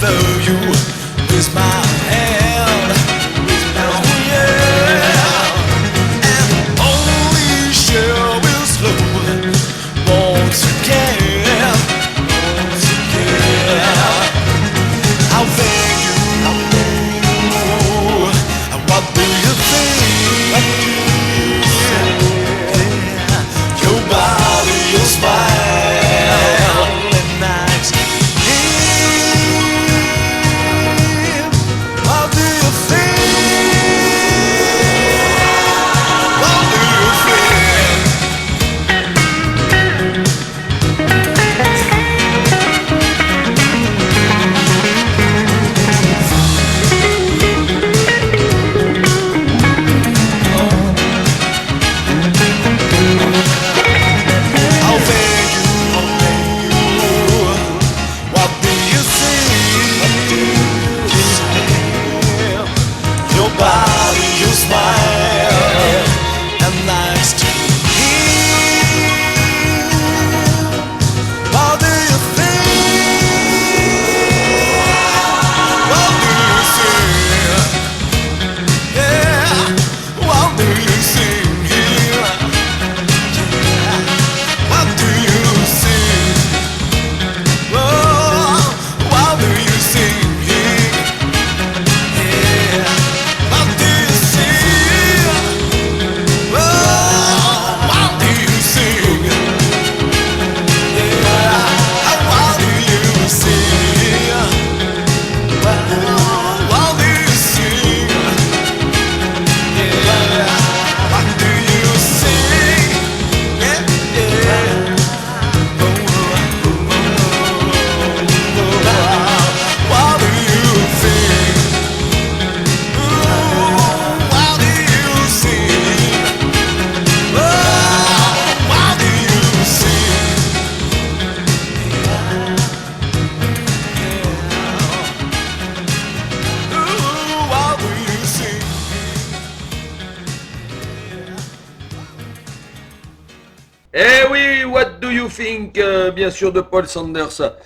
Think, bien sûr, de Paul Sanders.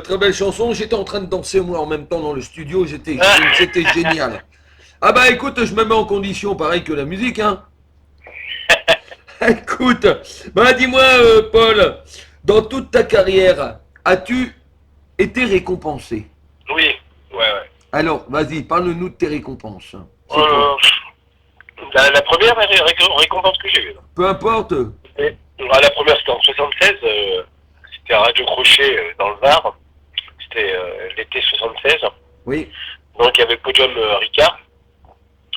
Très belle chanson. J'étais en train de danser, moi, en même temps, dans le studio. C'était génial. Ah bah écoute, je me mets en condition, pareil que la musique, hein. Écoute, bah dis-moi, Paul, dans toute ta carrière, as-tu été récompensé? Oui, ouais. Alors, vas-y, parle-nous de tes récompenses. C'est quoi? La première récompense que j'ai eue. Peu importe. La première, c'était en 76. C'était à Radio Crochet, dans le Var. C'était l'été 76. Oui. Donc, il y avait le podium Ricard.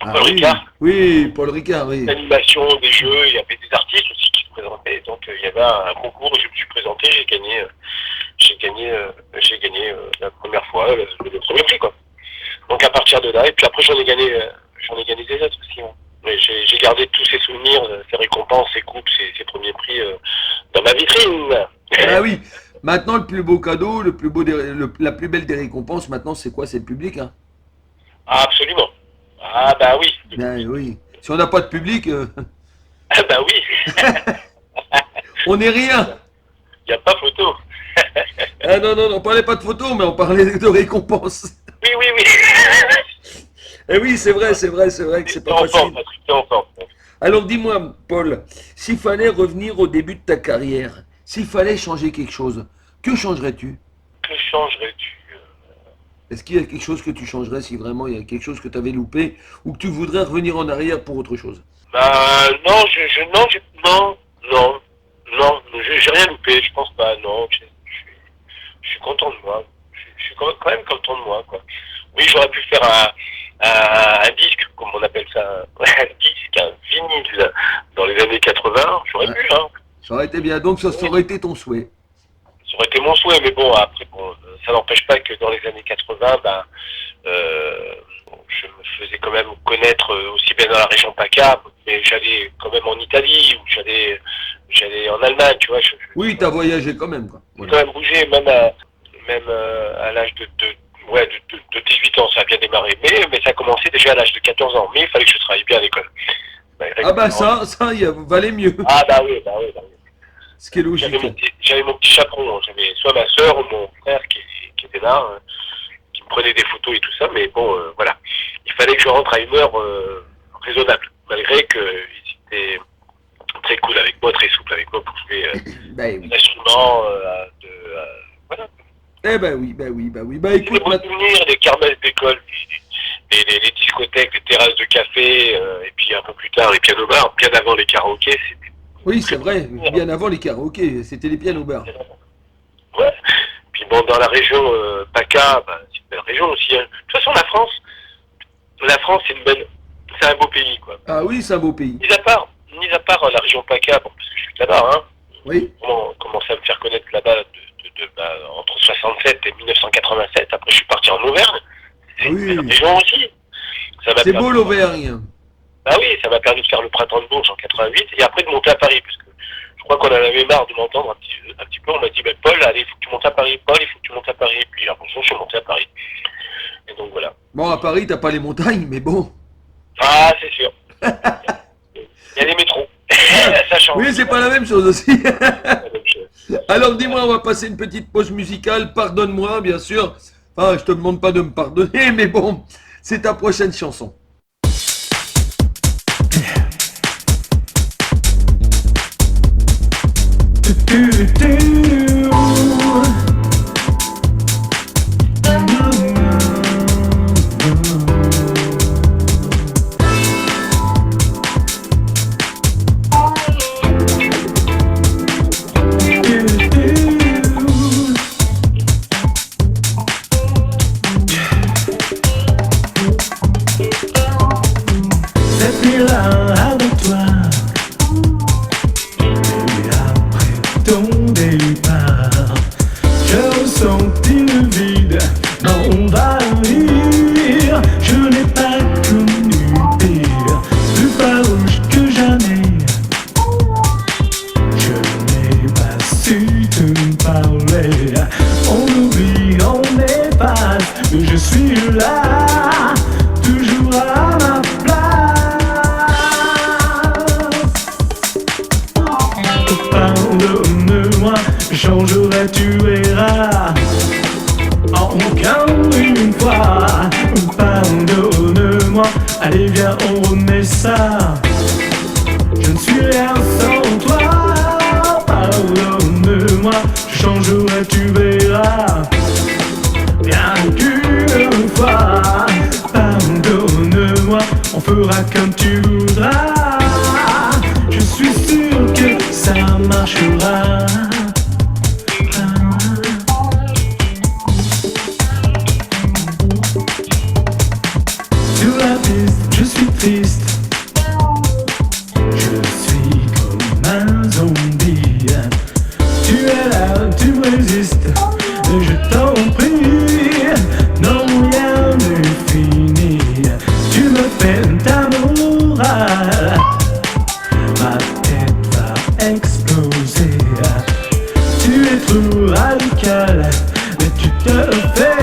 Ah, Paul oui. Ricard. Oui, Paul Ricard, oui. L'animation, des jeux, il y avait des artistes aussi qui se présentaient. Donc, il y avait un concours, je me suis présenté, j'ai gagné la première fois, le premier prix, quoi. Donc, à partir de là, et puis après, j'en ai gagné des autres aussi. Hein. Mais j'ai gardé tous ces souvenirs, ces récompenses, ces coupes, ces premiers prix dans ma vitrine. Ah oui. Maintenant, le plus beau cadeau, la plus belle des récompenses, maintenant, c'est quoi? C'est le public, hein. Ah, absolument. Ah, bah oui. Ben oui. Si on n'a pas de public, Ah, bah oui. on n'est rien. Il n'y a pas photo. Ah non, on parlait pas de photos, mais on parlait de récompenses. Oui. Eh oui, c'est vrai que c'est pas facile. Patrick, t'es en forme. Alors dis-moi, Paul, s'il fallait revenir au début de ta carrière, s'il fallait changer quelque chose, que changerais-tu? Que changerais-tu? Est-ce qu'il y a quelque chose que tu changerais si vraiment il y a quelque chose que tu avais loupé ou que tu voudrais revenir en arrière pour autre chose? Non, j'ai rien loupé, je pense pas, non, je suis content de moi, je suis quand même content de moi, quoi. Oui, j'aurais pu faire un disque, comme on appelle ça, un disque, un vinyle, dans les années 80, j'aurais pu, hein. Ça aurait été bien, donc ça aurait été ton souhait. Ça aurait été mon souhait, mais bon, après, ça n'empêche pas que dans les années 80, je me faisais quand même connaître aussi bien dans la région PACA, mais j'allais quand même en Italie, ou j'allais en Allemagne, tu vois. Oui, t'as voyagé quand même, quoi. J'ai quand même bougé, même à l'âge de 18 ans, ça a bien démarré, mais ça a commencé déjà à l'âge de 14 ans, mais il fallait que je travaille bien à l'école. Ah bah ça, il valait mieux. Ah bah oui. Ce qui est logique. J'avais mon petit chaperon, j'avais soit ma soeur ou mon frère qui était là, qui me prenait des photos et tout ça, mais bon, voilà. Il fallait que je rentre à une heure raisonnable, malgré qu'ils étaient très cool avec moi, très souple avec moi pour jouer oui. l'instrument voilà. Eh ben oui. Bah écoute, les bons souvenirs, les kermesses d'école, les discothèques, les terrasses de café, et puis un peu plus tard les pianos-bars, bien avant les karaokés, c'était... Oui, c'est vrai, bien avant les karaokés, c'était les pianos-bars. Ouais. Puis bon, dans la région PACA, c'est une belle région aussi. Hein. De toute façon, la France, c'est un beau pays, quoi. Ah oui, c'est un beau pays. Mis à part la région PACA, bon, parce que je suis de là-bas, hein. Oui. Commencé à me faire connaître là-bas entre 67 et 1987. Après, je suis parti en Auvergne. C'est une belle région aussi. C'est beau l'Auvergne. Ah oui, ça m'a permis de faire le printemps de Bourges en 88 et après de monter à Paris, parce que je crois qu'on en avait marre de m'entendre un petit peu. On m'a dit, Paul, allez, il faut que tu montes à Paris. Paul, il faut que tu montes à Paris. Et puis, après, je suis monté à Paris. Et donc, voilà. Bon, à Paris, t'as pas les montagnes, mais bon. Ah, c'est sûr. Il y a les métros. Ça change. Oui, c'est pas la même chose aussi. Alors, dis-moi, on va passer une petite pause musicale. Pardonne-moi, bien sûr. Enfin, je te demande pas de me pardonner, mais bon, c'est ta prochaine chanson. Cette nuit-là avec toi, et après ton départ, je ressentis le vide m'envahir. Je n'ai pas connu pire, plus farouche que jamais. Je n'ai pas su te parler. On oublie, on efface, mais je suis là, toujours à ma place. Pardonne-moi ça. Encore une fois, pardonne-moi. Allez viens, on remet ça. Je ne suis rien sans toi. Pardonne-moi, je changerai, tu verras. Rien qu'une fois, pardonne-moi, on fera comme tu voudras. Je suis sûr que ça marchera. Sur la piste, je suis triste. Je suis comme un zombie. Tu es là, tu me résistes. Je t'en prie, non rien n'est fini. Tu me peines ta morale. Ma tête va exploser. Tu es trop radical, mais tu te fais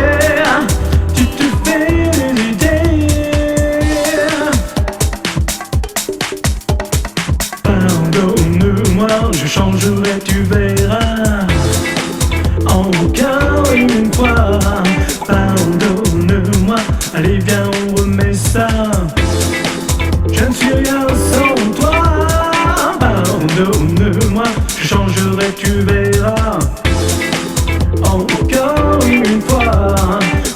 des idées. Pardonne-moi, je changerai, tu verras. Encore une fois, pardonne-moi. Allez viens, on remet ça. Je ne suis rien sans toi. Pardonne-moi, je changerai, tu verras. Encore une fois,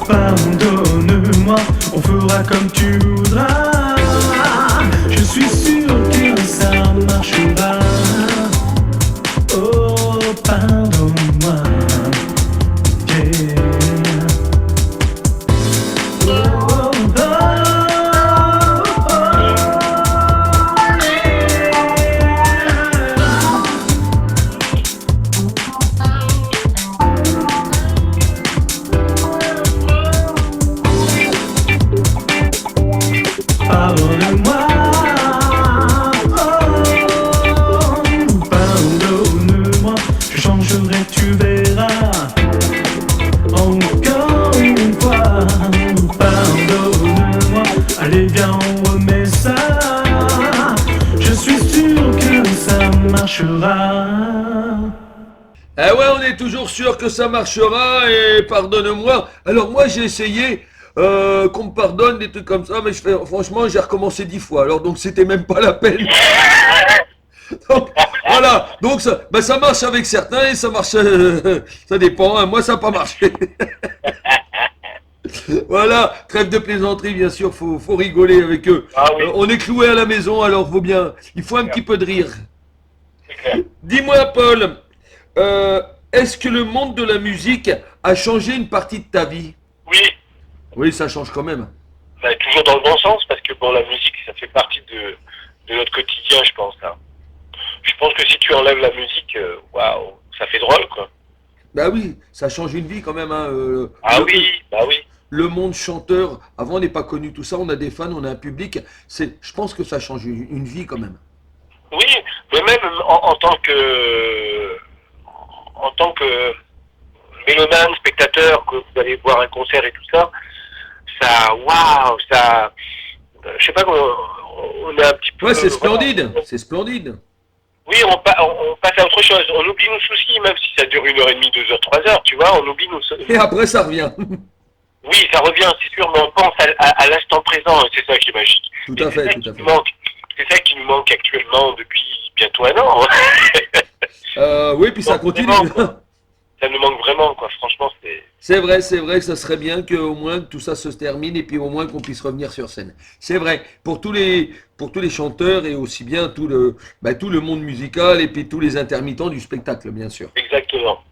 pardonne-moi. On fera comme tu voudras. Je suis sûr que ça marchera. Oh, pardonne-moi. Pardonne-moi, pardonne-moi, je changerai, tu verras. Encore une fois, pardonne-moi. Allez viens, on remet ça. Je suis sûr que ça marchera. Eh ouais, on est toujours sûr que ça marchera et pardonne-moi. Alors moi j'ai essayé qu'on me pardonne des trucs comme ça, mais franchement j'ai recommencé 10 fois. Alors donc c'était même pas la peine. Donc, voilà, donc ça marche avec certains et ça marche, ça dépend. Hein. Moi ça n'a pas marché. Voilà, trêve de plaisanterie bien sûr, faut rigoler avec eux. Ah oui. On est cloué à la maison, alors il faut un petit peu de rire. Dis-moi Paul. Est-ce que le monde de la musique a changé une partie de ta vie? Oui, Oui, ça change quand même. bah, toujours dans le bon sens, parce que bon, la musique, ça fait partie de notre quotidien, je pense. Là. Je pense que si tu enlèves la musique, waouh, ça fait drôle, quoi. Bah oui, ça change une vie quand même. Hein. Ah oui, bah oui. Le monde chanteur, avant on n'est pas connu tout ça, on a des fans, on a un public. Je pense que ça change une vie quand même. Oui, mais même en tant que mélomane, spectateur, que vous allez voir un concert et tout ça, ça, waouh, ça, je sais pas, on est un petit peu... Ouais, c'est splendide, voilà. c'est splendide. Oui, on passe à autre chose, on oublie nos soucis, même si ça dure 1h30, 2h, 3h, tu vois, on oublie nos soucis. Et après ça revient. Oui, ça revient, c'est sûr, mais on pense à l'instant présent, et c'est ça qui est magique. Tout à fait, tout à fait. C'est ça qui nous manque actuellement depuis bientôt 1 an. Oui, puis ça continue. Ça nous manque vraiment, quoi. Franchement, C'est vrai que ça serait bien qu'au moins que tout ça se termine et puis au moins qu'on puisse revenir sur scène. C'est vrai, pour tous les chanteurs et aussi bien tout le monde musical et puis tous les intermittents du spectacle, bien sûr. Exactement.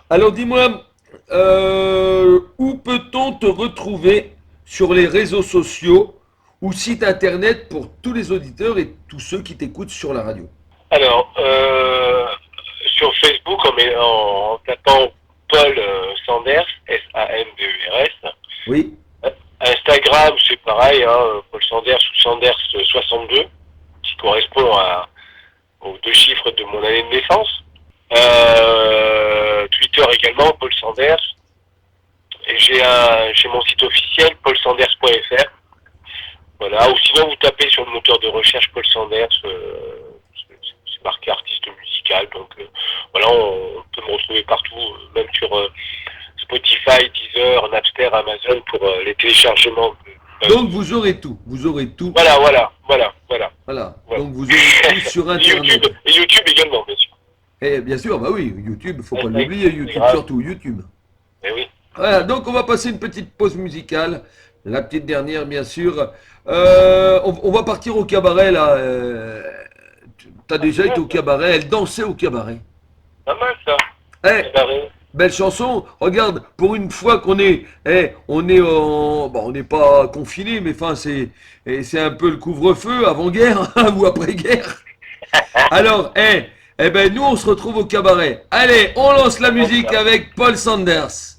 Alors dis-moi, où peut-on te retrouver sur les réseaux sociaux ou site internet pour tous les auditeurs et tous ceux qui t'écoutent sur la radio? Alors, sur Facebook, en tapant Paul Sanders, S-A-N-D-E-R-S. Oui. Instagram, c'est pareil, hein, Paul Sanders ou Sanders 62, qui correspond aux 2 chiffres de mon année de naissance. Twitter également, Paul Sanders. Et j'ai mon site officiel, paulsanders.fr. Voilà, ou sinon vous tapez sur le moteur de recherche Paul Sanders, c'est marqué artiste musical. musicale. Donc voilà, on peut me retrouver partout, même sur Spotify, Deezer, Napster, Amazon pour les téléchargements. Donc vous aurez tout. Voilà. Voilà. Ouais. Donc vous aurez tout sur Internet. Et YouTube également, bien sûr. Et bien sûr, bah oui, YouTube, faut pas Ouais, l'oublier, c'est YouTube, grave. surtout YouTube. Mais oui. Voilà, donc on va passer une petite pause musicale. La petite dernière, bien sûr. On va partir au cabaret, là. T'as déjà été au cabaret, elle dansait au cabaret. Pas mal ça. Eh, belle chanson. Regarde, pour une fois qu'on est, on est on n'est pas confiné, mais enfin c'est un peu le couvre-feu avant-guerre ou après-guerre. Alors, ben nous on se retrouve au cabaret. Allez, on lance la musique avec Paul Sanders.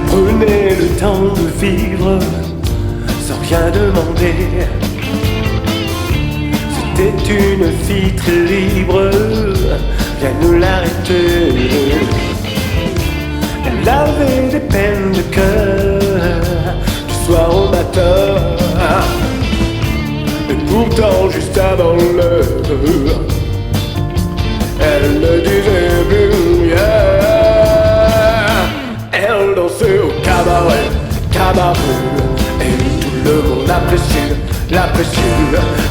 Prenez le temps de vivre sans rien demander. C'était une fille très libre, rien ne l'arrêtait. Elle avait des peines de cœur du soir au matin. Et pourtant juste avant l'heure, elle ne disait plus rien. Elle dansait au cabaret, et tout le monde l'apprécie.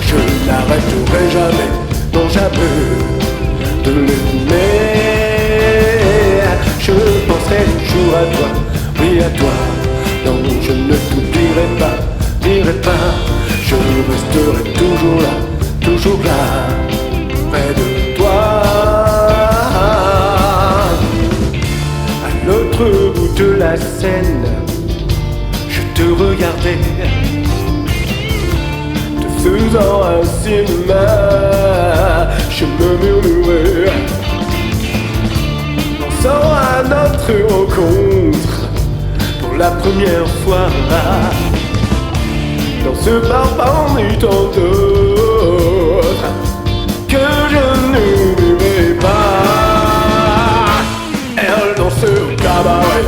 Je n'arrêterai jamais, non jamais, de l'aimer. Je penserai toujours à toi, oui à toi. Non, je ne t'oublierai pas. Je resterai toujours là, près de toi. À l'autre bout de la scène, je te regardais, te faisant un cinéma. Je me murmurais, pensant à notre rencontre pour la première fois. Dans ce bar parmi tant d'autres que je n'oublierai pas. Elle dansait au cabaret,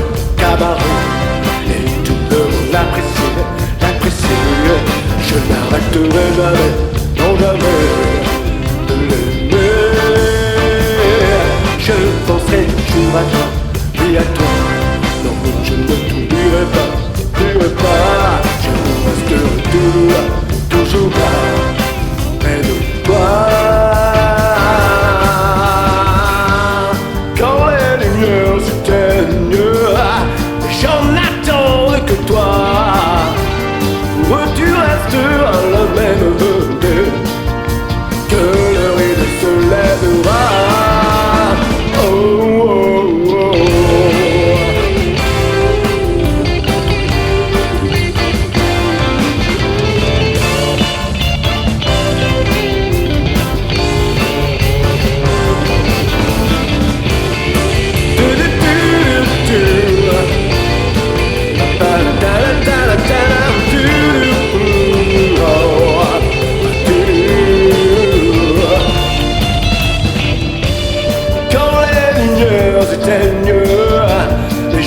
et tout le monde l'appréciait. Je n'arrêterai jamais, non jamais, de l'aimer. Je penserai toujours à toi, oui à toi. Non, je ne t'oublierai pas. Je resterai toujours là, près de toi. Quand les lumières s'éteignent, j'en attends que toi. Où tu resteras la même que le rideau se lèvera. Oh, oh, oh.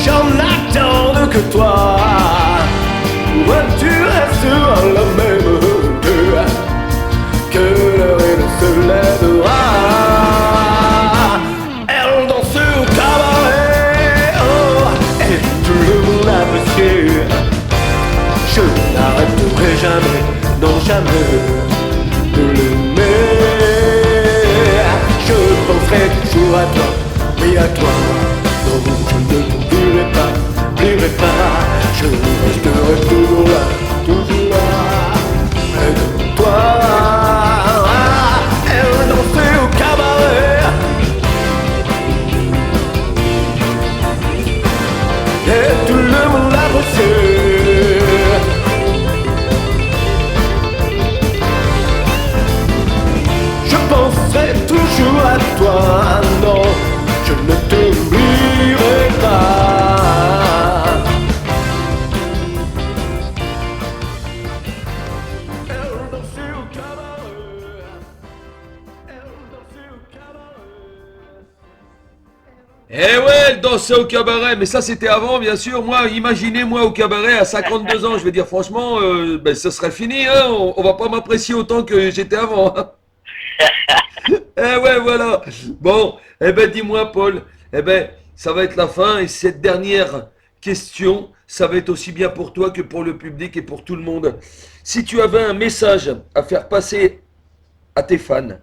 J'en attends que toi. Où tu resteras la même que le rideau se lèvera. Elle danse au cabaret, oh, et tout le monde l'apprécie. Je n'arrêterai jamais, non jamais, de l'aimer. Je penserai toujours à toi, oui à toi. Non, je ne t'oublierai pas. Je resterai toujours là, près de toi. Elle dansait au cabaret, et tout le monde l'appréciait. Je penserai toujours à toi. Non, je ne te commencé au cabaret, mais ça c'était avant, bien sûr. Moi, imaginez-moi au cabaret à 52 ans, je vais dire franchement, ben, ça serait fini, hein. On va pas m'apprécier autant que j'étais avant. Hein. Eh ouais, voilà. Bon, eh ben dis-moi, Paul, eh ben ça va être la fin et cette dernière question, ça va être aussi bien pour toi que pour le public et pour tout le monde. Si tu avais un message à faire passer à tes fans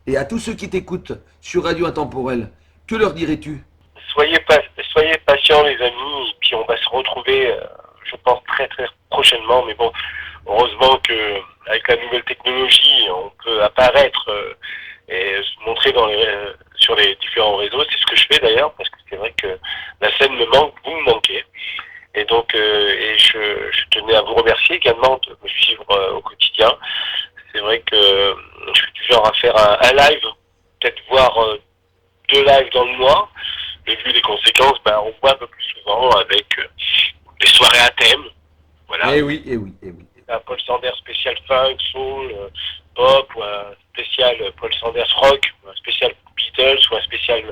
et à tous ceux qui t'écoutent sur Radio Intemporel, que leur dirais-tu? Soyez patients les amis, et puis on va se retrouver, je pense très très prochainement. Mais bon, heureusement que avec la nouvelle technologie, on peut apparaître et se montrer sur les différents réseaux. C'est ce que je fais d'ailleurs, parce que c'est vrai que la scène me manque, vous me manquez. Et donc, et je tenais à vous remercier également de me suivre au quotidien. C'est vrai que je suis du genre à faire un live, peut-être voir 2 lives dans le mois. Mais vu les conséquences, ben, on voit un peu plus souvent avec des soirées à thème. Voilà. Eh oui, eh oui, eh oui. Un Paul Sanders spécial funk, soul, pop, ou un spécial Paul Sanders rock, ou un spécial Beatles, ou un spécial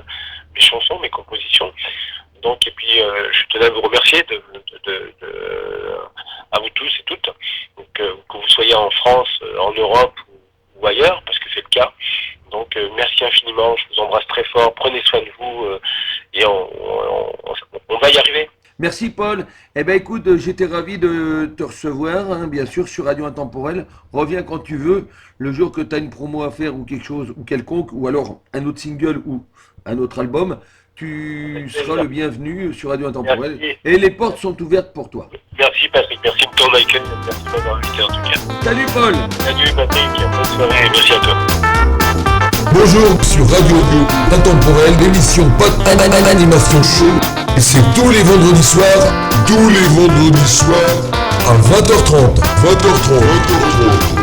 mes chansons, mes compositions. Donc, et puis, je tenais à vous remercier à vous tous et toutes, donc, que vous soyez en France, en Europe ou ailleurs, parce que c'est le cas. Donc, merci infiniment, je vous embrasse très fort, prenez soin de vous, et on va y arriver. Merci Paul. Eh ben écoute, j'étais ravi de te recevoir, hein, bien sûr, sur Radio Intemporel. Reviens quand tu veux, le jour que tu as une promo à faire ou quelque chose, ou quelconque, ou alors un autre single ou un autre album, tu seras le bienvenu sur Radio Intemporel. Merci. Et les portes sont ouvertes pour toi. Merci Patrick, merci de ton accueil, merci de m'avoir invité en tout cas. Salut Paul. Salut Patrick, bonne soirée, merci à toi. Bonjour sur Radio Intemporel, l'émission Pod Animation Show. Et c'est tous les vendredis soirs à 20h30. 20h30.